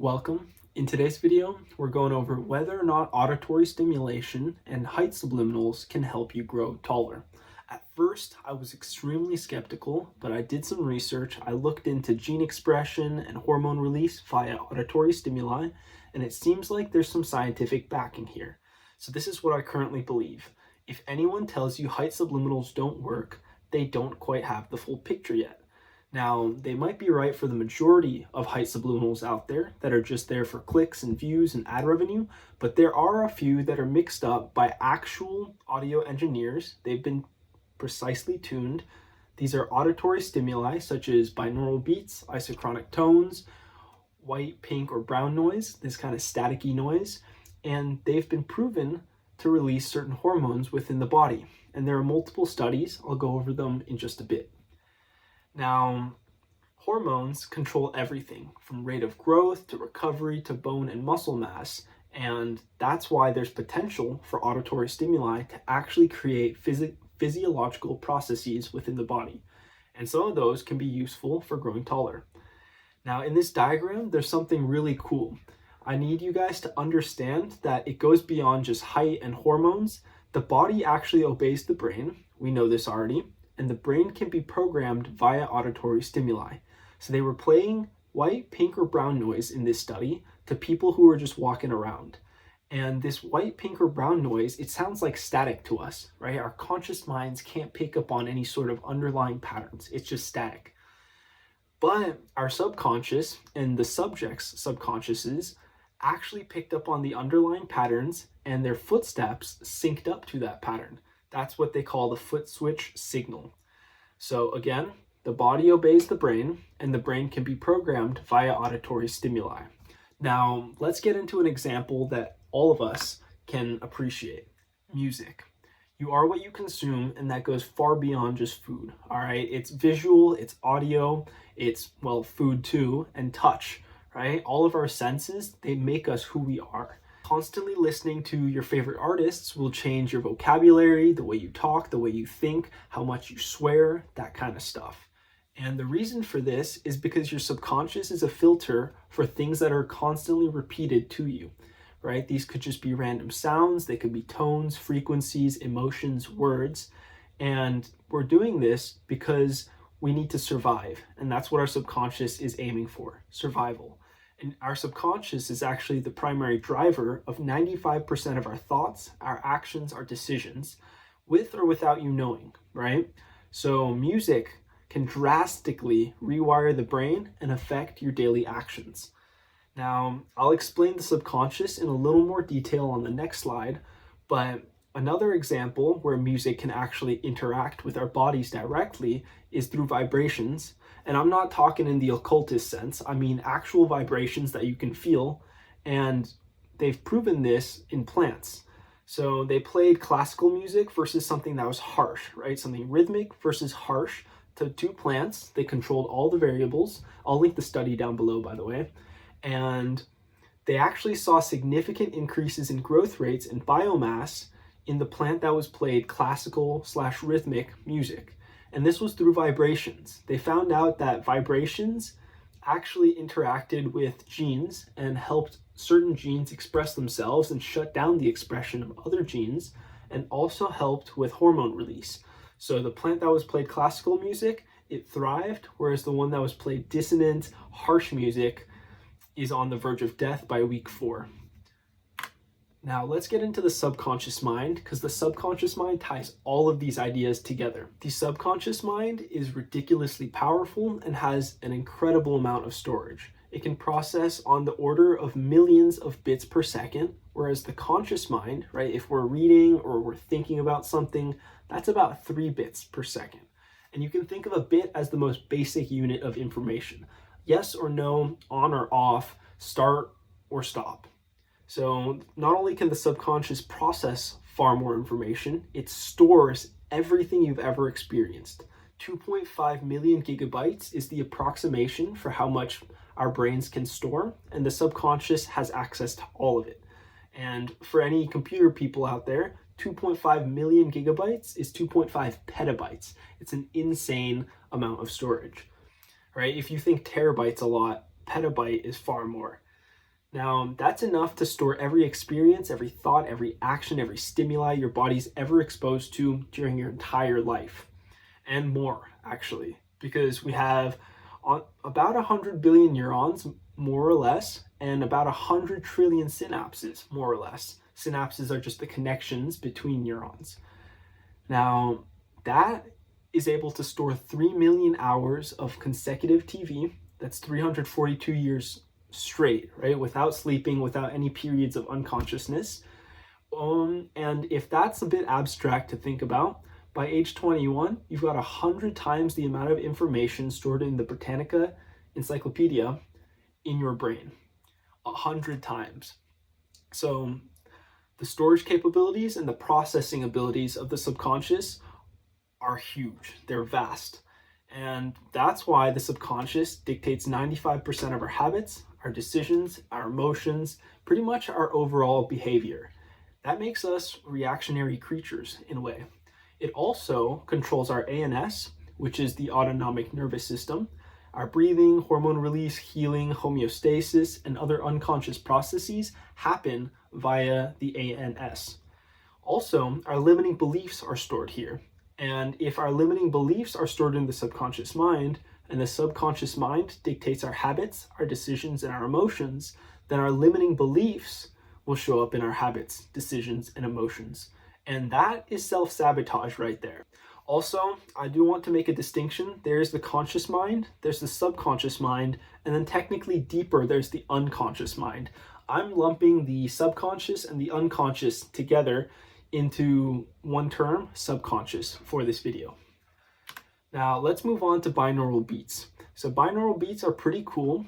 Welcome. In today's video, we're going over whether or not auditory stimulation and height subliminals can help you grow taller. At first, I was extremely skeptical, but I did some research. I looked into gene expression and hormone release via auditory stimuli, and it seems like there's some scientific backing here. So this is what I currently believe. If anyone tells you height subliminals don't work, they don't quite have the full picture yet. Now, they might be right for the majority of height subliminals out there that are just there for clicks and views and ad revenue, but there are a few that are mixed up by actual audio engineers. They've been precisely tuned. These are auditory stimuli such as binaural beats, isochronic tones, white, pink, or brown noise, this kind of staticky noise, and they've been proven to release certain hormones within the body. And there are multiple studies. I'll go over them in just a bit. Now, hormones control everything from rate of growth to recovery to bone and muscle mass, and that's why there's potential for auditory stimuli to actually create physiological processes within the body, and some of those can be useful for growing taller. Now, in this diagram, there's something really cool. I need you guys to understand that it goes beyond just height and hormones. The body actually obeys the brain. We know this already. And the brain can be programmed via auditory stimuli. So they were playing white, pink, or brown noise in this study to people who were just walking around. And this white, pink, or brown noise, it sounds like static to us, right? Our conscious minds can't pick up on any sort of underlying patterns. It's just static. But our subconscious and the subject's subconsciouses actually picked up on the underlying patterns, and their footsteps synced up to that pattern. That's what they call the footswitch signal. So again, the body obeys the brain, and the brain can be programmed via auditory stimuli. Now, let's get into an example that all of us can appreciate. Music. You are what you consume, and that goes far beyond just food, all right? It's visual, it's audio, it's, well, food too, and touch, right? All of our senses, they make us who we are. Constantly listening to your favorite artists will change your vocabulary, the way you talk, the way you think, how much you swear, that kind of stuff. And the reason for this is because your subconscious is a filter for things that are constantly repeated to you, right? These could just be random sounds, they could be tones, frequencies, emotions, words. And we're doing this because we need to survive. And that's what our subconscious is aiming for, survival. And our subconscious is actually the primary driver of 95% of our thoughts, our actions, our decisions, with or without you knowing, right? So music can drastically rewire the brain and affect your daily actions. Now, I'll explain the subconscious in a little more detail on the next slide, but another example where music can actually interact with our bodies directly is through vibrations. And I'm not talking in the occultist sense. I mean actual vibrations that you can feel. And they've proven this in plants. So they played classical music versus something that was harsh, right? Something rhythmic versus harsh to two plants. They controlled all the variables. I'll link the study down below, by the way. And they actually saw significant increases in growth rates and biomass in the plant that was played classical/rhythmic music. And this was through vibrations. They found out that vibrations actually interacted with genes and helped certain genes express themselves and shut down the expression of other genes, and also helped with hormone release. So the plant that was played classical music, it thrived, whereas the one that was played dissonant, harsh music is on the verge of death by week 4. Now let's get into the subconscious mind, because the subconscious mind ties all of these ideas together. The subconscious mind is ridiculously powerful and has an incredible amount of storage. It can process on the order of millions of bits per second, whereas the conscious mind, right, if we're reading or we're thinking about something, that's about 3 bits per second. And you can think of a bit as the most basic unit of information. Yes or no, on or off, start or stop. So not only can the subconscious process far more information, it stores everything you've ever experienced. 2.5 million gigabytes is the approximation for how much our brains can store, and the subconscious has access to all of it. And for any computer people out there, 2.5 million gigabytes is 2.5 petabytes. It's an insane amount of storage, right? If you think terabytes a lot, petabyte is far more. Now, that's enough to store every experience, every thought, every action, every stimuli your body's ever exposed to during your entire life. And more, actually, because we have about 100 billion neurons, more or less, and about 100 trillion synapses, more or less. Synapses are just the connections between neurons. Now, that is able to store 3 million hours of consecutive TV. That's 342 years straight, right? Without sleeping, without any periods of unconsciousness. And if that's a bit abstract to think about, by age 21, you've got 100 times the amount of information stored in the Britannica Encyclopedia in your brain. 100 times. So the storage capabilities and the processing abilities of the subconscious are huge. They're vast. And that's why the subconscious dictates 95% of our habits, our decisions, our emotions, pretty much our overall behavior. That makes us reactionary creatures in a way. It also controls our ANS, which is the autonomic nervous system. Our breathing, hormone release, healing, homeostasis, and other unconscious processes happen via the ANS. Also, our limiting beliefs are stored here. And if our limiting beliefs are stored in the subconscious mind, and the subconscious mind dictates our habits, our decisions, and our emotions, then our limiting beliefs will show up in our habits, decisions, and emotions. And that is self-sabotage right there. Also, I do want to make a distinction. There's the conscious mind, there's the subconscious mind, and then technically deeper, there's the unconscious mind. I'm lumping the subconscious and the unconscious together into one term, subconscious, for this video. Now, let's move on to binaural beats. So binaural beats are pretty cool.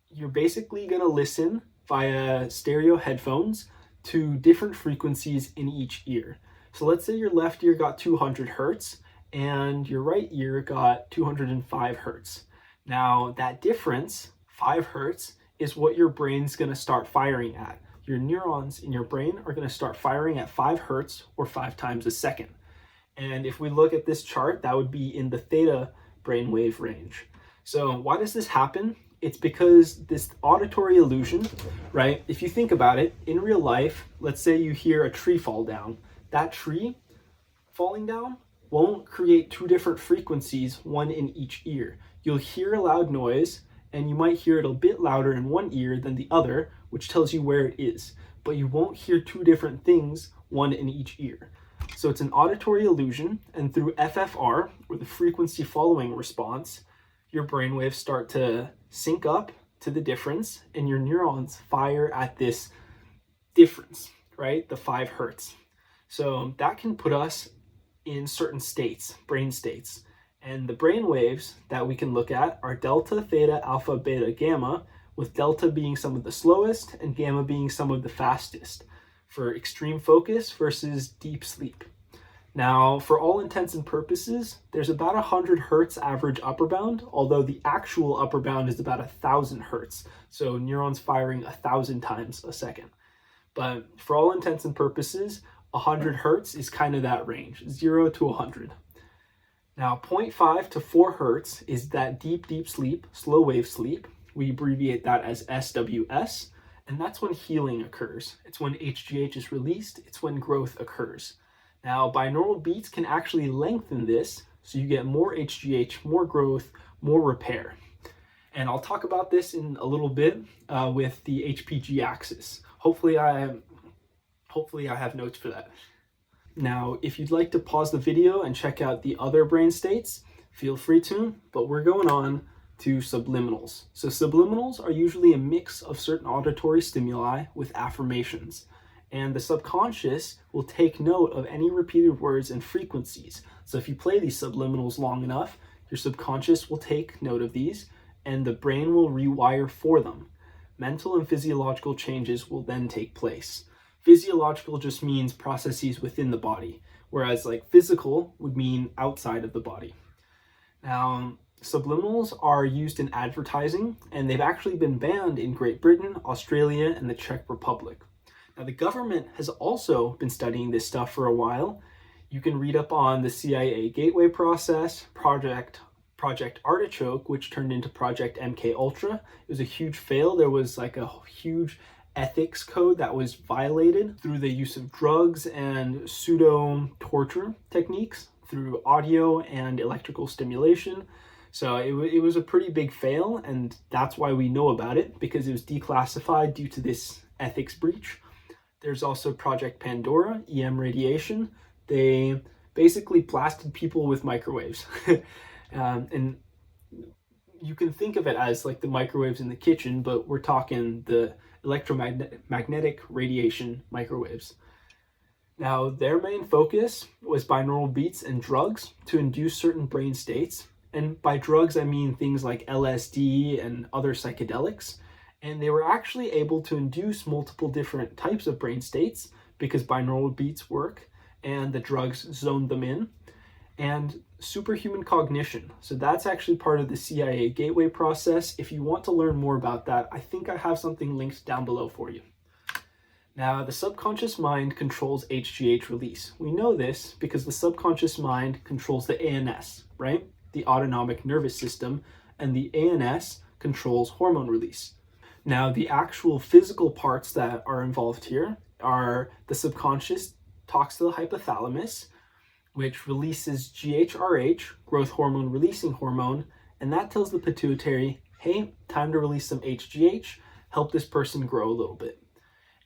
You're basically gonna listen via stereo headphones to different frequencies in each ear. So let's say your left ear got 200 hertz and your right ear got 205 hertz. Now that difference, 5 hertz, is what your brain's gonna start firing at. Your neurons in your brain are gonna start firing at 5 hertz or 5 times a second. And if we look at this chart, that would be in the theta brainwave range. So why does this happen? It's because this auditory illusion, right? If you think about it, in real life, let's say you hear a tree fall down. That tree falling down won't create 2 different frequencies, one in each ear. You'll hear a loud noise, and you might hear it a bit louder in one ear than the other, which tells you where it is. But you won't hear 2 different things, one in each ear. So it's an auditory illusion, and through FFR, or the frequency following response, your brainwaves start to sync up to the difference, and your neurons fire at this difference, right? The 5 hertz. So that can put us in certain states, brain states. And the brain waves that we can look at are delta, theta, alpha, beta, gamma, with delta being some of the slowest and gamma being some of the fastest for extreme focus versus deep sleep. Now, for all intents and purposes, there's about 100 hertz average upper bound, although the actual upper bound is about 1,000 hertz. So neurons firing 1,000 times a second. But for all intents and purposes, 100 hertz is kind of that range, 0 to 100. Now, 0.5 to 4 hertz is that deep, deep sleep, slow wave sleep. We abbreviate that as SWS, and that's when healing occurs. It's when HGH is released, it's when growth occurs. Now, binaural beats can actually lengthen this, so you get more HGH, more growth, more repair. And I'll talk about this in a little bit with the HPG axis. Hopefully I have notes for that. Now, if you'd like to pause the video and check out the other brain states, feel free to, but we're going on to subliminals. So subliminals are usually a mix of certain auditory stimuli with affirmations. And the subconscious will take note of any repeated words and frequencies. So if you play these subliminals long enough, your subconscious will take note of these and the brain will rewire for them. Mental and physiological changes will then take place. Physiological just means processes within the body, whereas like physical would mean outside of the body. Now, subliminals are used in advertising, and they've actually been banned in Great Britain, Australia, and the Czech Republic. Now, the government has also been studying this stuff for a while. You can read up on the CIA Gateway process, Project Project Artichoke, which turned into Project MK Ultra. It was a huge fail. There was like a huge ethics code that was violated through the use of drugs and pseudo torture techniques through audio and electrical stimulation. So it was a pretty big fail, and that's why we know about it, because it was declassified due to this ethics breach. There's also Project Pandora, EM radiation. They basically blasted people with microwaves. And you can think of it as like the microwaves in the kitchen, but we're talking the electromagnetic radiation microwaves. Now, their main focus was binaural beats and drugs to induce certain brain states. And by drugs, I mean things like LSD and other psychedelics. And they were actually able to induce multiple different types of brain states because binaural beats work and the drugs zoned them in. And superhuman cognition. So that's actually part of the CIA gateway process. If you want to learn more about that, I think I have something linked down below for you. Now, the subconscious mind controls HGH release. We know this because the subconscious mind controls the ANS, right? The autonomic nervous system, and the ANS controls hormone release. Now, the actual physical parts that are involved here are the subconscious talks to the hypothalamus, which releases GHRH, growth hormone releasing hormone, and that tells the pituitary, hey, time to release some HGH, help this person grow a little bit.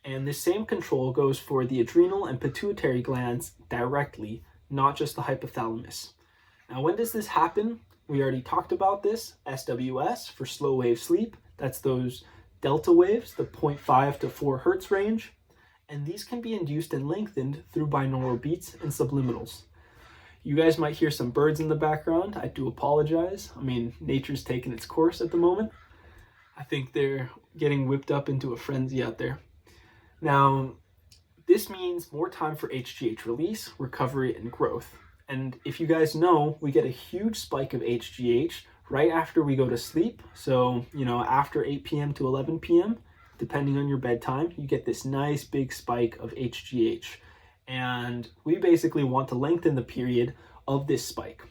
And the same control goes for the adrenal and pituitary glands directly, not just the hypothalamus. Now, when does this happen? We already talked about this, SWS for slow wave sleep. That's those delta waves, the 0.5 to 4 hertz range. And these can be induced and lengthened through binaural beats and subliminals. You guys might hear some birds in the background. I do apologize. I mean, nature's taking its course at the moment. I think they're getting whipped up into a frenzy out there. Now, this means more time for HGH release, recovery, and growth. And if you guys know, we get a huge spike of HGH right after we go to sleep. So, after 8 p.m. to 11 p.m., depending on your bedtime, you get this nice big spike of HGH. And we basically want to lengthen the period of this spike.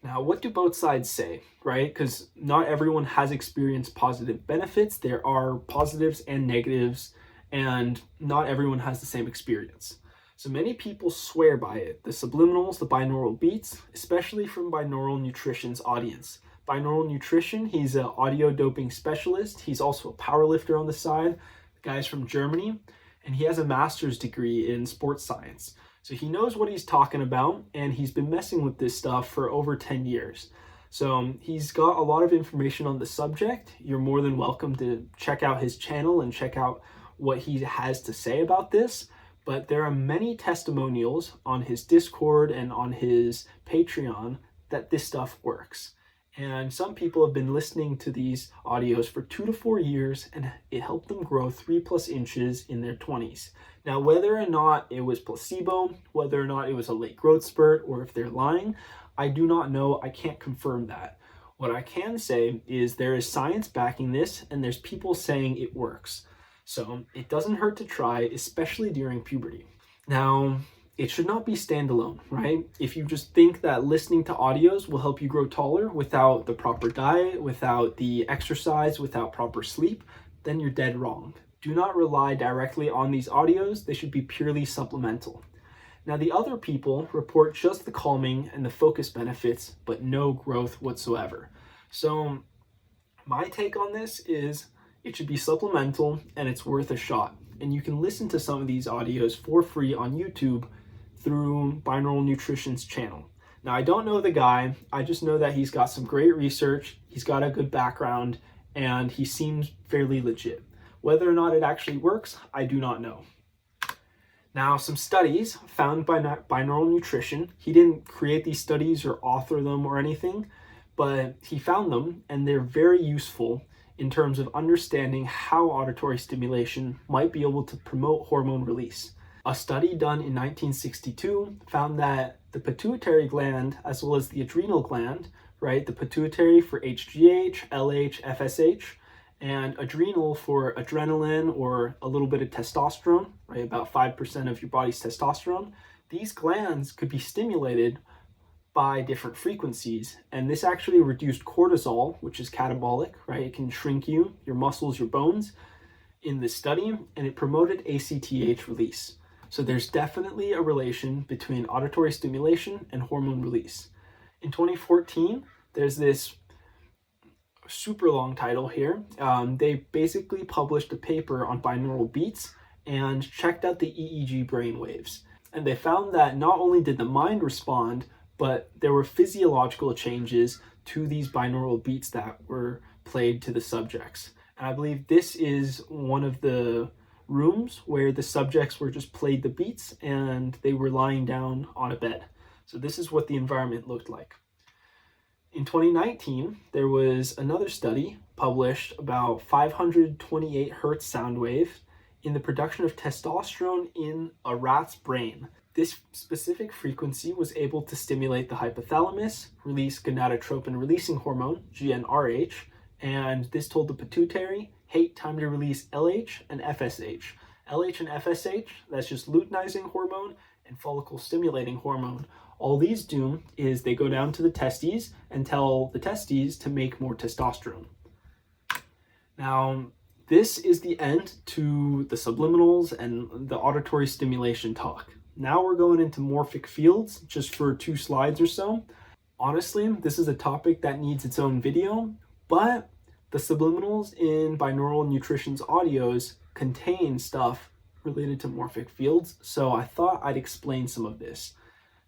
Now, what do both sides say, right? Because not everyone has experienced positive benefits. There are positives and negatives, and not everyone has the same experience. So many people swear by it. The subliminals, the binaural beats, especially from Binaural Nutrition's audience. Binaural Nutrition, he's an audio doping specialist. He's also a powerlifter on the side. The guy's from Germany. And he has a master's degree in sports science. So he knows what he's talking about, and he's been messing with this stuff for over 10 years. So he's got a lot of information on the subject. You're more than welcome to check out his channel and check out what he has to say about this. But there are many testimonials on his Discord and on his Patreon that this stuff works. And some people have been listening to these audios for 2 to 4 years, and it helped them grow 3+ inches in their 20s. Now, whether or not it was placebo, whether or not it was a late growth spurt, or if they're lying, I do not know. I can't confirm that. What I can say is there is science backing this, and there's people saying it works. So it doesn't hurt to try, especially during puberty. Now, it should not be standalone, right? If you just think that listening to audios will help you grow taller without the proper diet, without the exercise, without proper sleep, then you're dead wrong. Do not rely directly on these audios. They should be purely supplemental. Now, the other people report just the calming and the focus benefits, but no growth whatsoever. So my take on this is it should be supplemental and it's worth a shot. And you can listen to some of these audios for free on YouTube through Binaural Nutrition's channel. Now, I don't know the guy. I just know that he's got some great research. He's got a good background and he seems fairly legit. Whether or not it actually works, I do not know. Now, some studies found by Binaural Nutrition. He didn't create these studies or author them or anything, but he found them and they're very useful in terms of understanding how auditory stimulation might be able to promote hormone release. A study done in 1962 found that the pituitary gland, as well as the adrenal gland, right, the pituitary for HGH, LH, FSH, and adrenal for adrenaline or a little bit of testosterone, right, about 5% of your body's testosterone, these glands could be stimulated by different frequencies, and this actually reduced cortisol, which is catabolic, right? It can shrink you, your muscles, your bones in the study, and it promoted ACTH release. So there's definitely a relation between auditory stimulation and hormone release. In 2014, there's this super long title here. They basically published a paper on binaural beats and checked out the EEG brainwaves. And they found that not only did the mind respond, but there were physiological changes to these binaural beats that were played to the subjects. And I believe this is one of the rooms where the subjects were just played the beats and they were lying down on a bed. So this is what the environment looked like. In 2019, there was another study published about 528 hertz sound wave in the production of testosterone in a rat's brain. This specific frequency was able to stimulate the hypothalamus, release gonadotropin releasing hormone, GnRH, and this told the pituitary, hey, time to release LH and FSH. LH and FSH, that's just luteinizing hormone and follicle stimulating hormone. All these do is they go down to the testes and tell the testes to make more testosterone. Now, this is the end to the subliminals and the auditory stimulation talk. Now we're going into morphic fields just for 2 slides or so. Honestly, this is a topic that needs its own video, but the subliminals in binaural nutrition's audios contain stuff related to morphic fields, so I thought I'd explain some of this.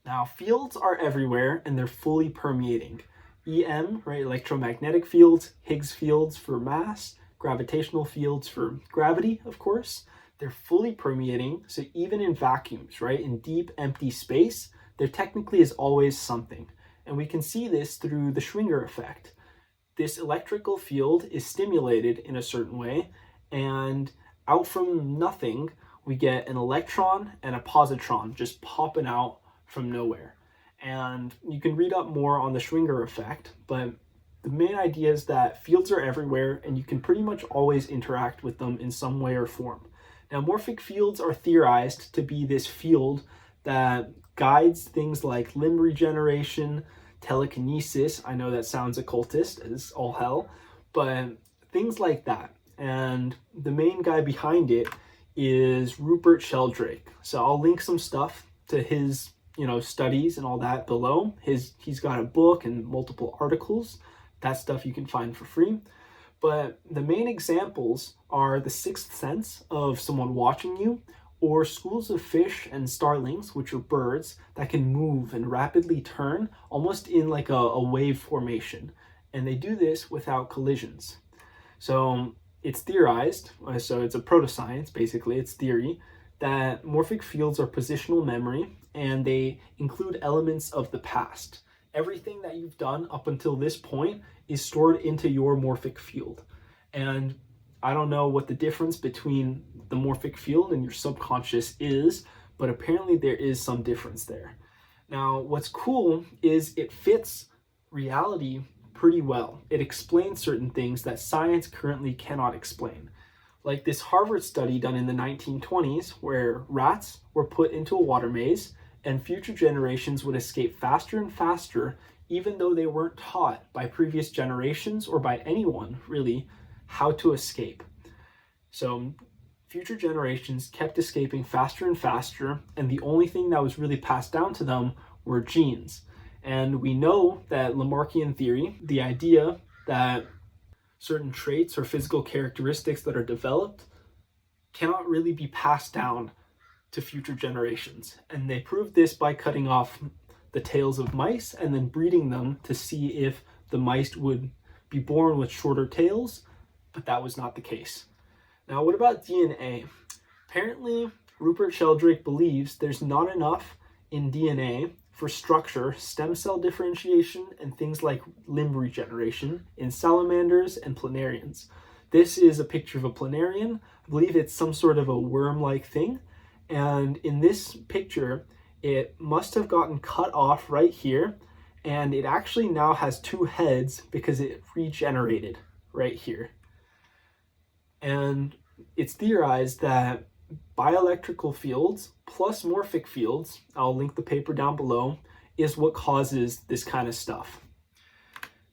Now, fields are everywhere and they're fully permeating. EM, right, electromagnetic fields, Higgs fields for mass, gravitational fields for gravity, of course. They're fully permeating, so even in vacuums, right, in deep, empty space, there technically is always something. And we can see this through the Schwinger effect. This electrical field is stimulated in a certain way, and out from nothing, we get an electron and a positron just popping out from nowhere. And you can read up more on the Schwinger effect, but the main idea is that fields are everywhere and you can pretty much always interact with them in some way or form. Now, morphic fields are theorized to be this field that guides things like limb regeneration, telekinesis. I know that sounds occultist as all hell, but things like that. And the main guy behind it is Rupert Sheldrake. So I'll link some stuff to his studies and all that below. He's got a book and multiple articles. That stuff you can find for free. But the main examples are the sixth sense of someone watching you, or schools of fish and starlings, which are birds that can move and rapidly turn almost in like a wave formation. And they do this without collisions. So it's theorized, so it's a proto-science basically, it's theory, that morphic fields are positional memory and they include elements of the past. Everything that you've done up until this point is stored into your morphic field. And I don't know what the difference between the morphic field and your subconscious is, but apparently there is some difference there. Now, what's cool is it fits reality pretty well. It explains certain things that science currently cannot explain. Like this Harvard study done in the 1920s where rats were put into a water maze and future generations would escape faster and faster even though they weren't taught by previous generations or by anyone really how to escape. So future generations kept escaping faster and faster, and the only thing that was really passed down to them were genes. And we know that Lamarckian theory, the idea that certain traits or physical characteristics that are developed cannot really be passed down to future generations. And they proved this by cutting off the tails of mice and then breeding them to see if the mice would be born with shorter tails, but that was not the case. Now, what about DNA? Apparently, Rupert Sheldrake believes there's not enough in DNA for structure, stem cell differentiation, and things like limb regeneration in salamanders and planarians. This is a picture of a planarian. I believe it's some sort of a worm-like thing. And in this picture, it must have gotten cut off right here. And it actually now has 2 heads because it regenerated right here. And it's theorized that bioelectrical fields plus morphic fields, I'll link the paper down below, is what causes this kind of stuff.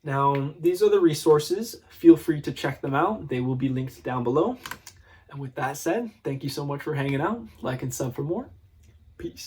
Now, these are the resources. Feel free to check them out. They will be linked down below. And with that said, thank you so much for hanging out. Like and sub for more. Peace.